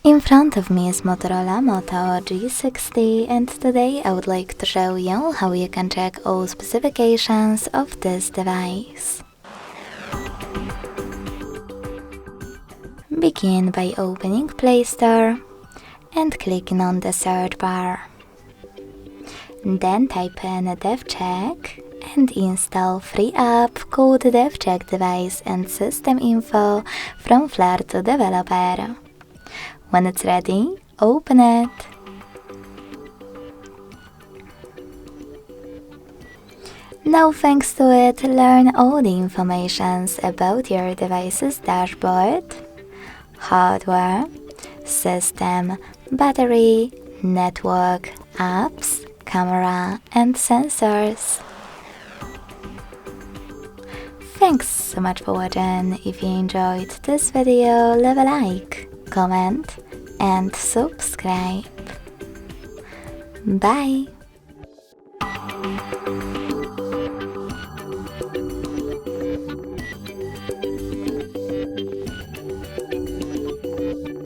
In front of me is Motorola Moto G60, and today I would like to show you how you can check all specifications of this device. Begin by opening Play Store and clicking on the search bar. Then type in DevCheck and install free app called DevCheck Device and System Info from Flare to Developer. When it's ready, open it. Now, thanks to it, learn all the information about your device's dashboard, hardware, system, battery, network, apps, camera, and sensors. Thanks so much for watching. If you enjoyed this video, leave a like, comment, and subscribe. Bye!